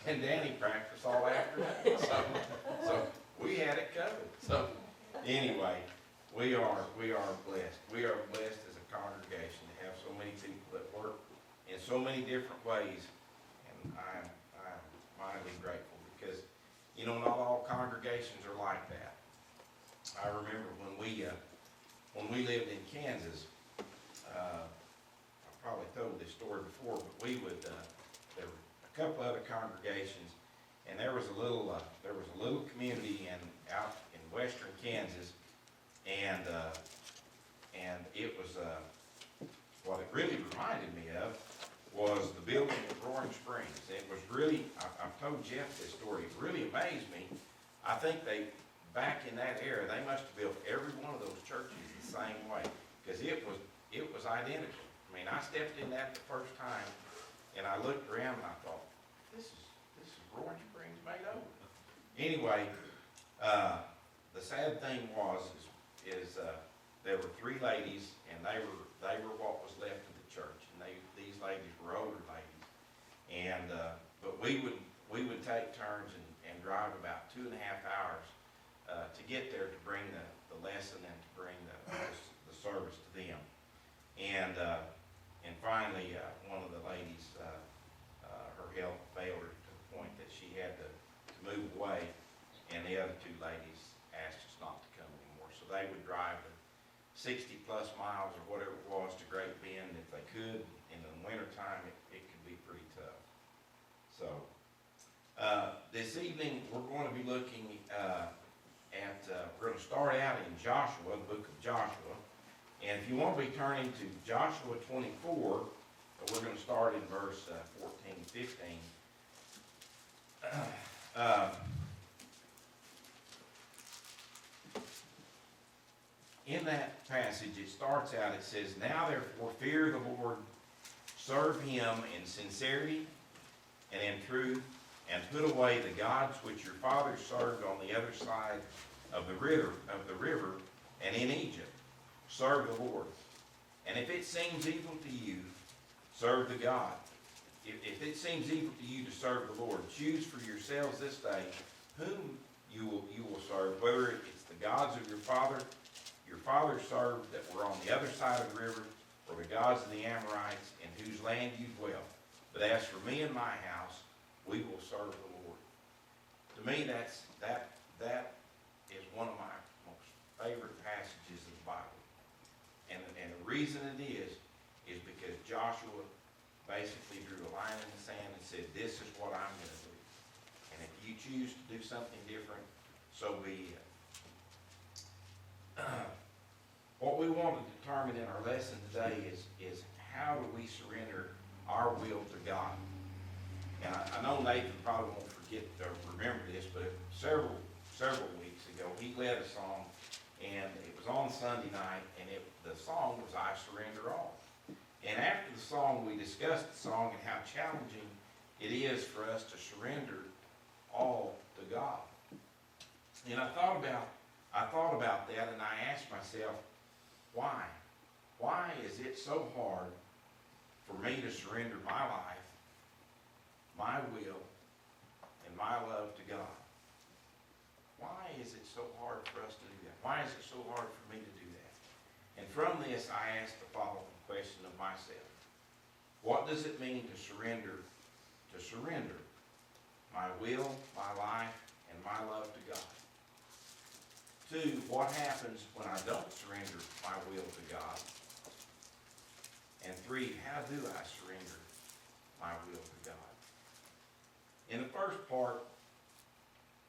And Danny pranked us all after that. So we had it covered. So anyway, we are blessed. We are blessed as a congregation to have so many people that work in so many different ways. And I'm mightily grateful because, you know, not all congregations are like that. I remember when we lived in Kansas, I probably told this story before, but we would, there were a couple other congregations, and there was a little community out in western Kansas, and it was, what it really reminded me of was the building at Roaring Springs. It was really, I've told Jeff this story, it really amazed me. I think back in that era, they must have built every one of those churches the same way, because it was identical. I mean, I stepped in that the first time, and I looked around and I thought, this is Roaring Springs made over. Anyway, the sad thing is there were three ladies, and they were what was left of the church, and these ladies were older ladies, and but we would take turns and drive about 2.5 hours to get there to bring the lesson and to bring the service to them. And finally, one of the ladies, her health failed her to the point that she had to move away, and the other two ladies asked us not to come anymore. So they would drive the 60 plus miles or whatever it was to Great Bend if they could. In the wintertime, it could be pretty tough. So this evening, we're going to be looking we're going to start out in Joshua, the book of Joshua. And if you want to be turning to Joshua 24, we're going to start in verse 14 and 15. In that passage, it starts out, it says, "Now therefore fear the Lord, serve him in sincerity and in truth, and put away the gods which your fathers served on the other side of the river and in Egypt. Serve the Lord. And if it seems evil to you, serve the God. If it seems evil to you to serve the Lord, choose for yourselves this day whom you will serve, whether it's the gods of your fathers served that were on the other side of the river, or the gods of the Amorites in whose land you dwell. But as for me and my house, we will serve the Lord." To me, that is one of my most favorite passages of the Bible. And the reason it is because Joshua basically drew a line in the sand and said, this is what I'm going to do. And if you choose to do something different, so be it. What we want to determine in our lesson today is how do we surrender our will to God. And I know Nathan probably won't forget or remember this, but several weeks ago, he led a song, and it was on Sunday night, and the song was "I Surrender All." And after the song, we discussed the song and how challenging it is for us to surrender all to God. And I thought about that, and I asked myself, why? Why is it so hard for me to surrender my life, my will, and my love to God? Why is it so hard for us to do that? Why is it so hard for me to do that? And from this, I asked the following question of myself. What does it mean to surrender? To surrender my will, my life, and my love to God. 2, what happens when I don't surrender my will to God? And 3, how do I surrender my will to God? In the first part,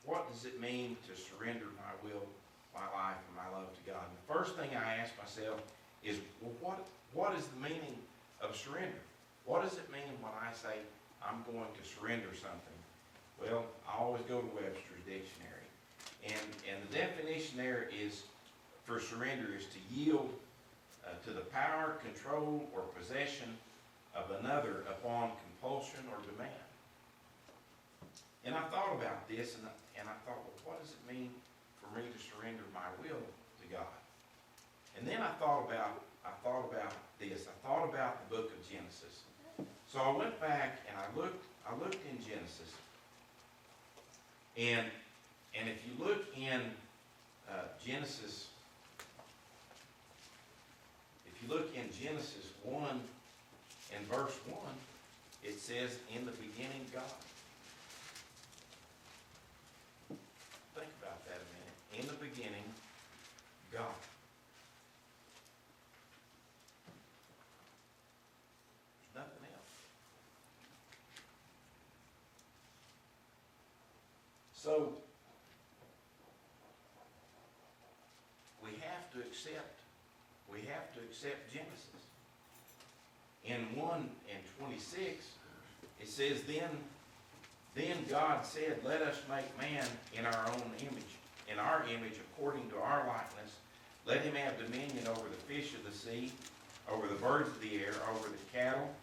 what does it mean to surrender my will, my life, and my love to God? And the first thing I ask myself is, well, what is the meaning of surrender? What does it mean when I say I'm going to surrender something? Well, I always go to Webster's dictionary. And the definition there is, for surrender, is to yield to the power, control, or possession of another upon compulsion or demand. And I thought about this, and I thought, well, what does it mean for me to surrender my will to God? And then I thought about this. I thought about the book of Genesis. So I went back and I looked in Genesis, and if you look in Genesis, if you look in Genesis 1 and verse 1, it says, "In the beginning, God." Think about that a minute. In the beginning, God. There's nothing else. So, we have to accept Genesis. In 1 and 26, it says, Then God said, let us make man in our own image, according to our likeness. Let him have dominion over the fish of the sea, over the birds of the air, over the cattle,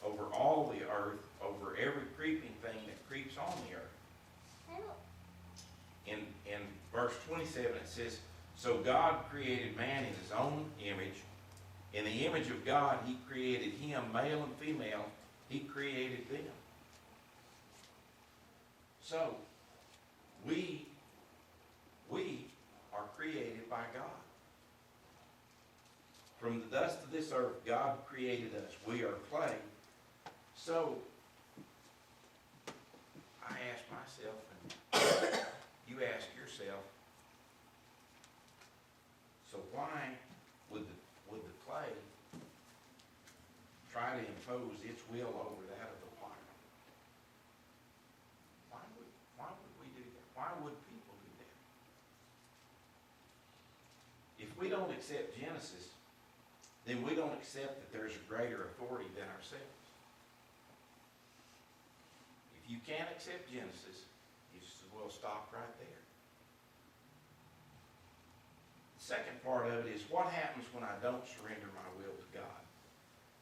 over all the earth, over every creeping thing that creeps on the earth. In verse 27 it says, so God created man in his own image. In the image of God he created him, male and female, he created them. So, we are created by God. From the dust of this earth, God created us. We are clay. So, I ask myself, and you ask yourself, so why would the clay try to impose its will over that of the potter? Why would we do that? Why would people do that? If we don't accept Genesis, then we don't accept that there's a greater authority than ourselves. If you can't accept Genesis, you just as well stop right there. The second part of it is what happens when I don't surrender my will to God.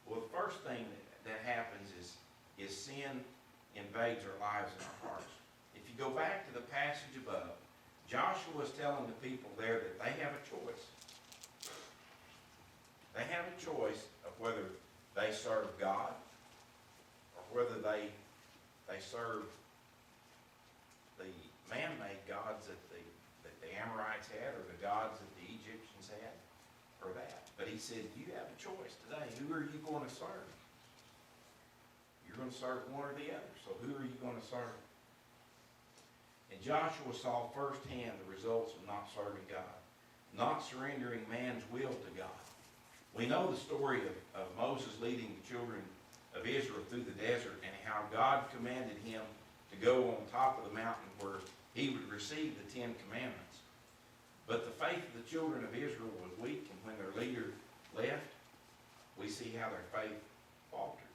Well, the first thing that happens is sin invades our lives and our hearts. If you go back to the passage above, Joshua was telling the people there that they have a choice. They have a choice of whether they serve God or whether they serve the man-made gods that the Amorites had or the gods that the Egyptians had or that. But he said, you have a choice today. Who are you going to serve? You're going to serve one or the other. So who are you going to serve? And Joshua saw firsthand the results of not serving God, not surrendering man's will to God. We know the story of Moses leading the children of Israel through the desert and how God commanded him to go on top of the mountain where he would receive the 10 Commandments. But the faith of the children of Israel was weak, and when their leader left, we see how their faith faltered.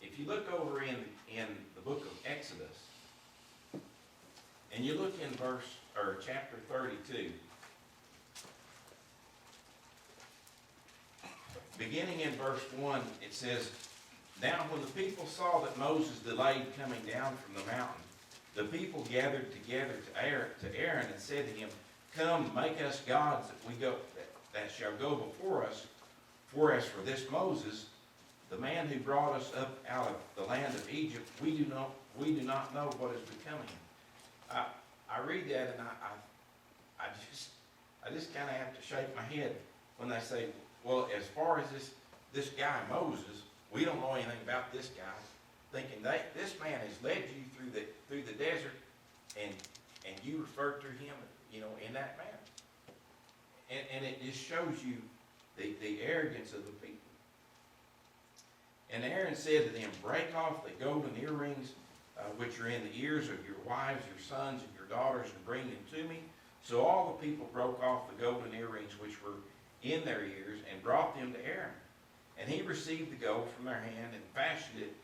If you look over in the book of Exodus, and you look in chapter 32, beginning in verse 1, it says, Now when the people saw that Moses delayed coming down from the mountain, the people gathered together to Aaron and said to him, Come, make us gods that shall go before us. For as for this Moses, the man who brought us up out of the land of Egypt, we do not know what is becoming him. I read that and I just kind of have to shake my head when they say, well, as far as this guy Moses, we don't know anything about this guy. Thinking this man has led you through the desert, and you refer to him, in that manner. And it just shows you the arrogance of the people. And Aaron said to them, Break off the golden earrings which are in the ears of your wives, your sons, and your daughters, and bring them to me. So all the people broke off the golden earrings which were in their ears and brought them to Aaron. And he received the gold from their hand and fashioned it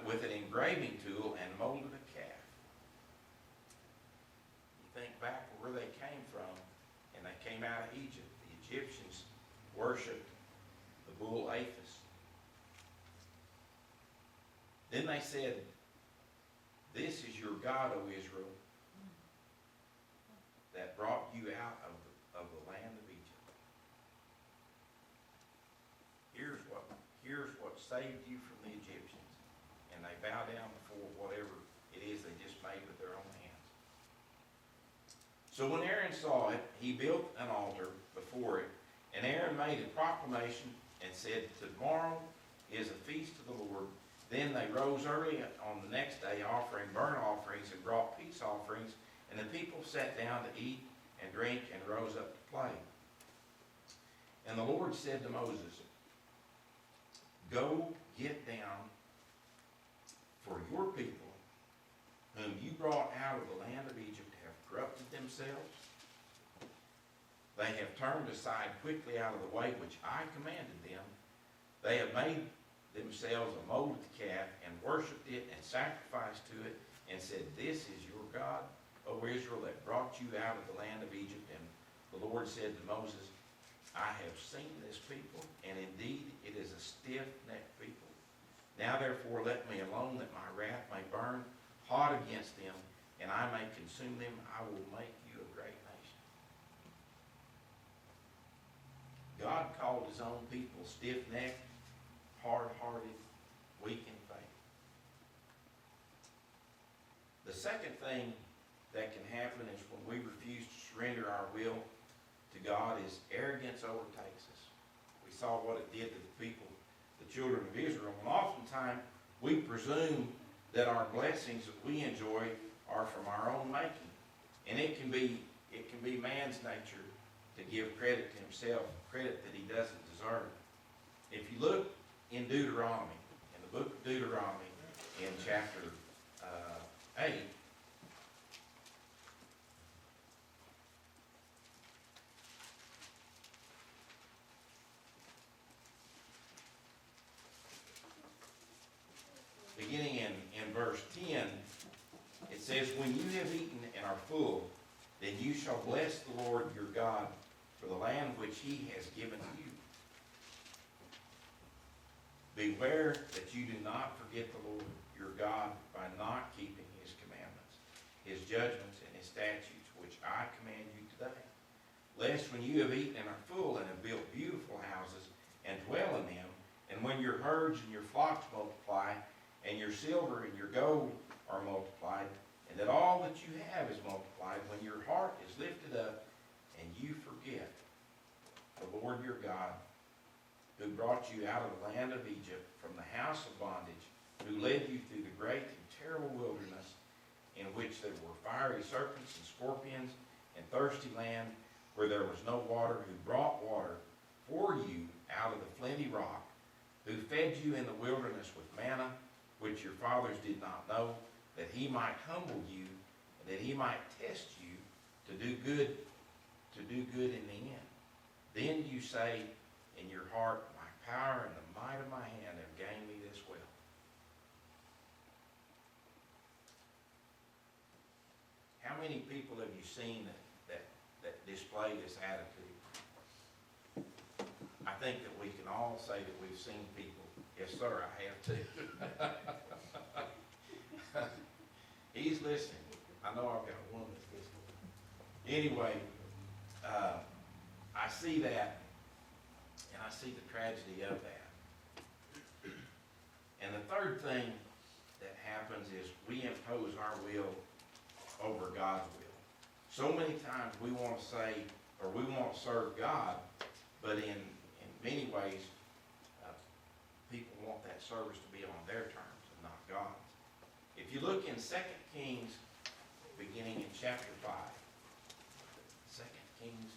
with an engraving tool and molded a calf. You think back where they came from, and they came out of Egypt. The Egyptians worshipped the bull Aphis. Then they said, This is your God, O Israel, that brought you out of the land of Egypt. Here's what saved you from the Egyptians. bow down before whatever it is they just made with their own hands. So when Aaron saw it, he built an altar before it, and Aaron made a proclamation and said, "Tomorrow is a feast to the Lord." Then they rose early on the next day, offering burnt offerings and brought peace offerings, and the people sat down to eat and drink and rose up to play. And the Lord said to Moses, "Go get down, for your people, whom you brought out of the land of Egypt, have corrupted themselves. They have turned aside quickly out of the way which I commanded them. They have made themselves a molded calf and worshipped it and sacrificed to it and said, 'This is your God, O Israel, that brought you out of the land of Egypt.' And the Lord said to Moses, 'I have seen this people, and indeed it is a stiff-necked people. Now therefore let me alone, that my wrath may burn hot against them, and I may consume them. I will make you a great nation.'" God called his own people stiff-necked, hard-hearted, weak in faith. The second thing that can happen is when we refuse to surrender our will to God is arrogance overtakes us. We saw what it did to the people, the children of Israel. And oftentimes we presume that our blessings that we enjoy are from our own making. And it can be man's nature to give credit to himself, credit that he doesn't deserve. If you look in Deuteronomy, in the book of Deuteronomy, in chapter 8, beginning in verse 10, it says, "When you have eaten and are full, then you shall bless the Lord your God for the land which he has given you. Beware that you do not forget the Lord your God by not keeping his commandments, his judgments, and his statutes, which I command you today. Lest when you have eaten and are full and have built beautiful houses and dwell in them, and when your herds and your flocks multiply, and your silver and your gold are multiplied, and that all that you have is multiplied, when your heart is lifted up, and you forget the Lord your God, who brought you out of the land of Egypt from the house of bondage, who led you through the great and terrible wilderness, in which there were fiery serpents and scorpions, and thirsty land, where there was no water, who brought water for you out of the flinty rock, who fed you in the wilderness with manna, which your fathers did not know, that he might humble you, and that he might test you to do good in the end. Then you say in your heart, my power and the might of my hand have gained me this wealth." How many people have you seen that display this attitude? I think that we can all say that we've seen people. Yes, sir, I have too. He's listening. I know I've got one that's listening. Anyway, I see that, and I see the tragedy of that. And the third thing that happens is we impose our will over God's will. So many times we want to say, or we want to serve God, but in many ways, people want that service to be on their terms and not God's. If you look in 2 Kings, beginning in chapter 5, 2 Kings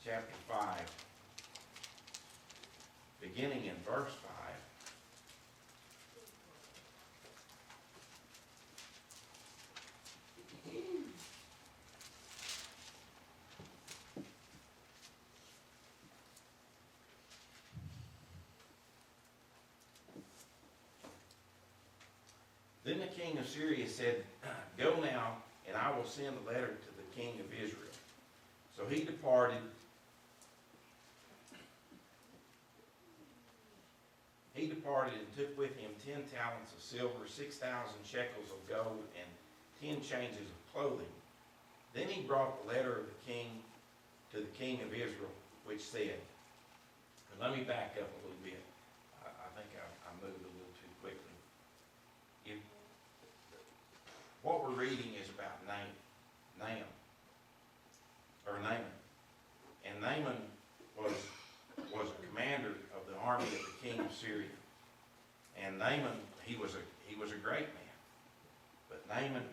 chapter 5, beginning in verse 5, "Then the king of Syria said, 'Go now, and I will send a letter to the king of Israel.' So he departed. And took with him 10 talents of silver, 6,000 shekels of gold, and 10 changes of clothing. Then he brought the letter of the king to the king of Israel, which said," and let me back up a little bit. I think I moved a little too quickly. If what we're reading is about Naaman. And Naaman was a commander of the army of the king of Syria. And Naaman, he was a great man. But Naaman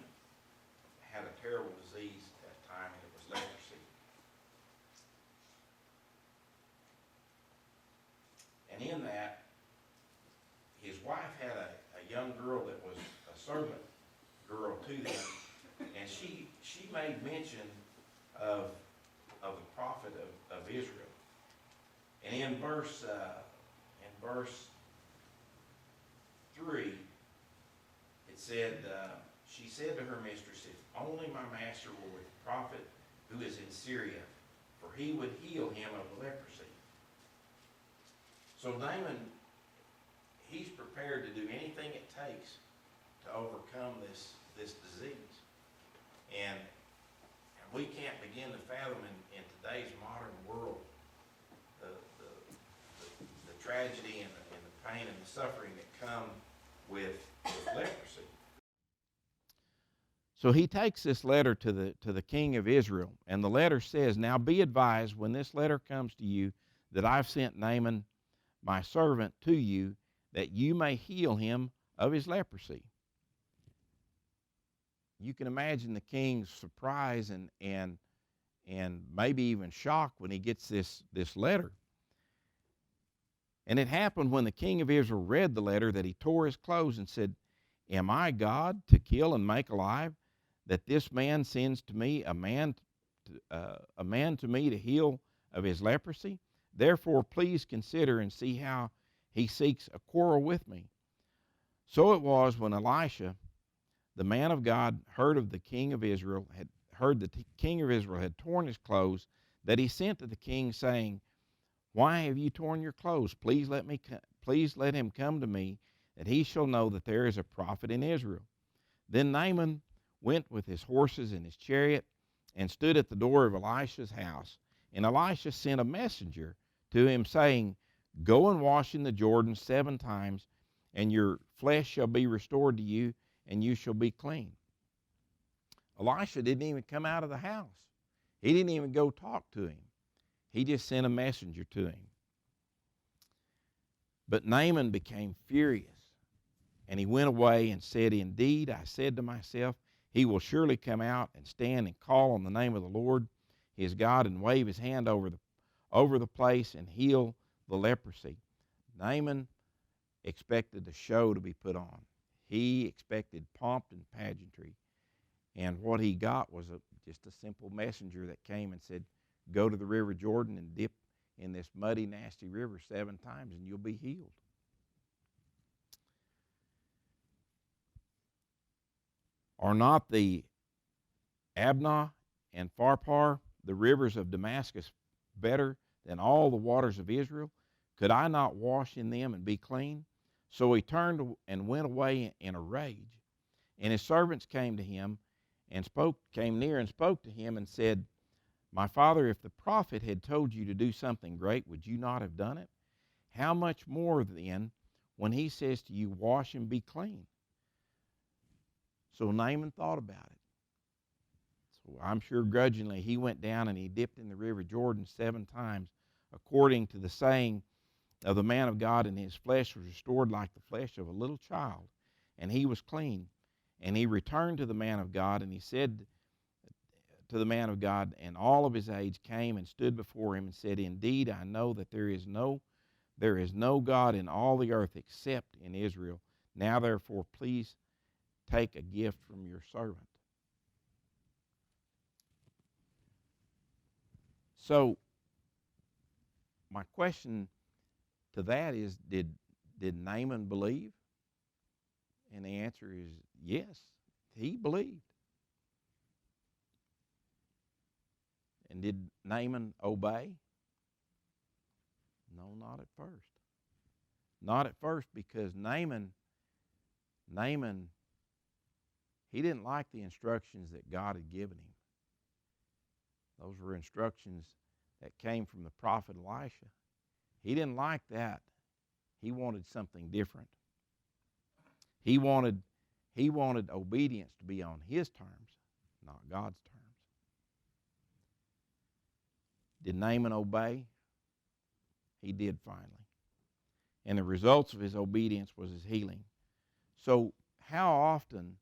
had a terrible disease at that time, and it was leprosy. And in that, his wife had a young girl that was a servant girl to them, and she made mention of the prophet of Israel. And in verse 3, it said, she said to her mistress, "If only my master were with the prophet who is in Syria, for he would heal him of the leprosy." So Naaman, he's prepared to do anything it takes to overcome this disease. And we can't begin to fathom in today's modern world the tragedy and the pain and the suffering that come with leprosy. So he takes this letter to the king of Israel, and the letter says, "Now be advised when this letter comes to you that I've sent Naaman, my servant, to you, that you may heal him of his leprosy." You can imagine the king's surprise and maybe even shock when he gets this letter. And it happened when the king of Israel read the letter that he tore his clothes and said, "Am I God to kill and make alive, that this man sends to me a man to me to heal of his leprosy? Therefore, please consider and see how he seeks a quarrel with me." So it was when Elisha, the man of God, heard that the king of Israel had torn his clothes, that he sent to the king, saying, "Why have you torn your clothes? Please let him come to me, that he shall know that there is a prophet in Israel." Then Naaman went with his horses and his chariot and stood at the door of Elisha's house. And Elisha sent a messenger to him, saying, "Go and wash in the Jordan 7 times, and your flesh shall be restored to you, and you shall be clean." Elisha didn't even come out of the house. He didn't even go talk to him. He just sent a messenger to him. But Naaman became furious, and he went away and said, "Indeed, I said to myself, he will surely come out and stand and call on the name of the Lord his God and wave his hand over the place and heal the leprosy." Naaman expected the show to be put on. He expected pomp and pageantry. And what he got was just a simple messenger that came and said, "Go to the river Jordan and dip in this muddy, nasty river 7 times and you'll be healed." Are not the Abna and Pharpar, the rivers of Damascus, better than all the waters of Israel? Could I not wash in them and be clean? So he turned and went away in a rage. And his servants came near and spoke to him and said, "My father, if the prophet had told you to do something great, would you not have done it? How much more then when he says to you, 'Wash and be clean'?" So Naaman thought about it. So I'm sure grudgingly he went down and he dipped in the river Jordan 7 times, according to the saying of the man of God, and his flesh was restored like the flesh of a little child, and he was clean. And he returned to the man of God, and he said to the man of God, and all of his age came and stood before him and said, "Indeed, I know that there is no God in all the earth except in Israel. Now therefore, please take a gift from your servant." So my question to that is, did Naaman believe? And the answer is yes, he believed. And did Naaman obey? No, not at first. Not at first, because Naaman, he didn't like the instructions that God had given him. Those were instructions that came from the prophet Elisha. He didn't like that. He wanted something different. He wanted He wanted obedience to be on his terms, not God's terms. Did Naaman obey? He did finally. And the results of his obedience was his healing. So how often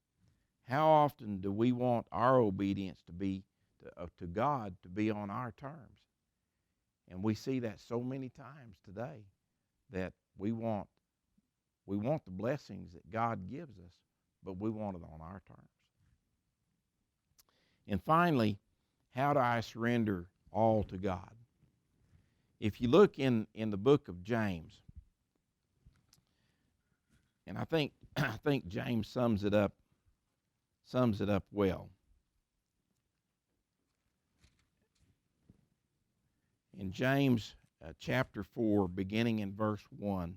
do we want our obedience to be to God to be on our terms? And we see that so many times today, that we want the blessings that God gives us, but we want it on our terms. And finally, how do I surrender all to God? If you look in the book of James, and I think James sums it up well. In James chapter 4, beginning in verse 1,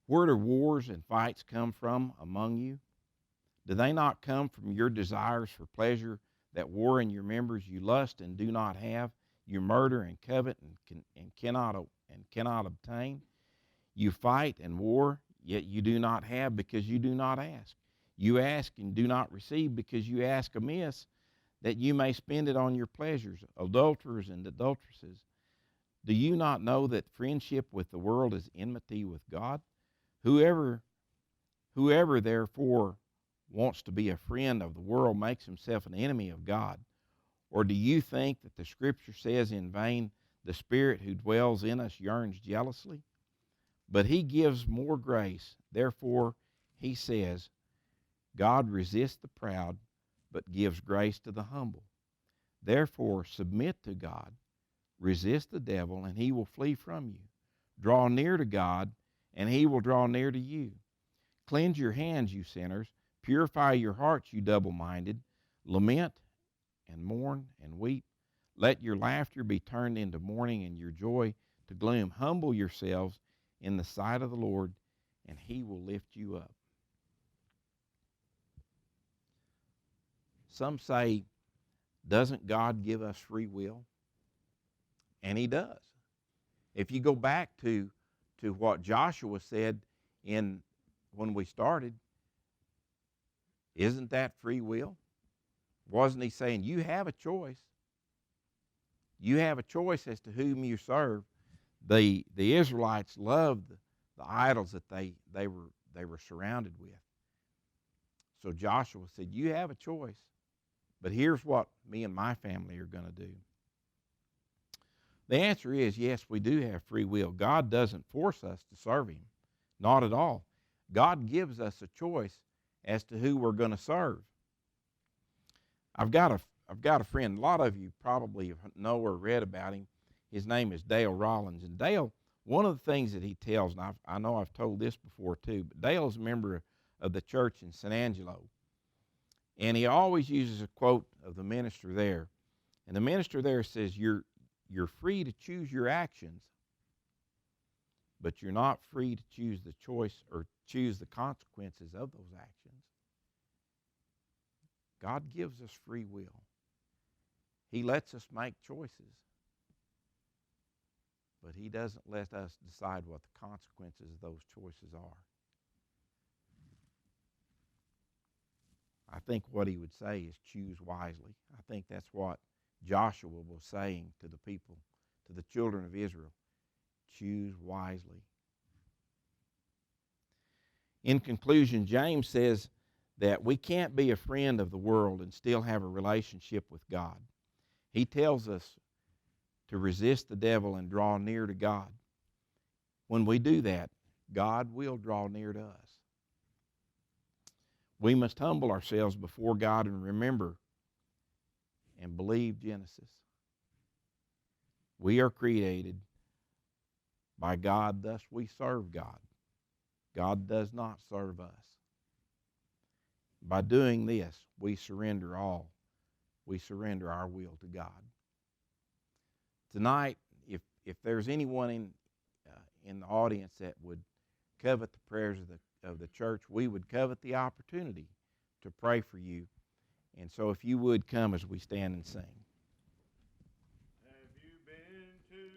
where do wars and fights come from among you? Do they not come from your desires for pleasure that war in your members? You lust and do not have. You murder and covet and cannot obtain. You fight and war, yet you do not have, because you do not ask. You ask and do not receive, because you ask amiss, that you may spend it on your pleasures. Adulterers and adulteresses, do you not know that friendship with the world is enmity with God? Whoever therefore wants to be a friend of the world makes himself an enemy of God. Or do you think that the Scripture says in vain, the Spirit who dwells in us yearns jealously? But he gives more grace. Therefore, he says, God resists the proud, but gives grace to the humble. Therefore, submit to God, resist the devil, and he will flee from you. Draw near to God, and he will draw near to you. Cleanse your hands, you sinners. Purify your hearts, you double-minded. Lament and mourn and weep. Let your laughter be turned into mourning and your joy to gloom. Humble yourselves in the sight of the Lord, and he will lift you up. Some say, doesn't God give us free will? And he does. If you go back to what Joshua said when we started, isn't that free will? Wasn't he saying, you have a choice? You have a choice as to whom you serve. The Israelites loved the idols that they were surrounded with. So Joshua said, you have a choice, but here's what me and my family are going to do. The answer is yes, we do have free will. God doesn't force us to serve him, not at all. God gives us a choice as to who we're going to serve. I've got a friend. A lot of you probably know or read about him. His name is Dale Rollins. And Dale, one of the things that he tells, and I know I've told this before too, but Dale is a member of the church in San Angelo. And he always uses a quote of the minister there. And the minister there says, you're free to choose your actions, but you're not free to choose the choice or choose the consequences of those actions. God gives us free will. He lets us make choices, but he doesn't let us decide what the consequences of those choices are. I think what he would say is choose wisely. I think that's what Joshua was saying to the people, to the children of Israel. Choose wisely. In conclusion, James says that we can't be a friend of the world and still have a relationship with God. He tells us to resist the devil and draw near to God. When we do that, God will draw near to us. We must humble ourselves before God and remember and believe Genesis. We are created by God, thus we serve God. God does not serve us. By doing this, we surrender all. We surrender our will to God. Tonight, if there's anyone in the audience that would covet the prayers of the church, we would covet the opportunity to pray for you. And so if you would come as we stand and sing. Have you been to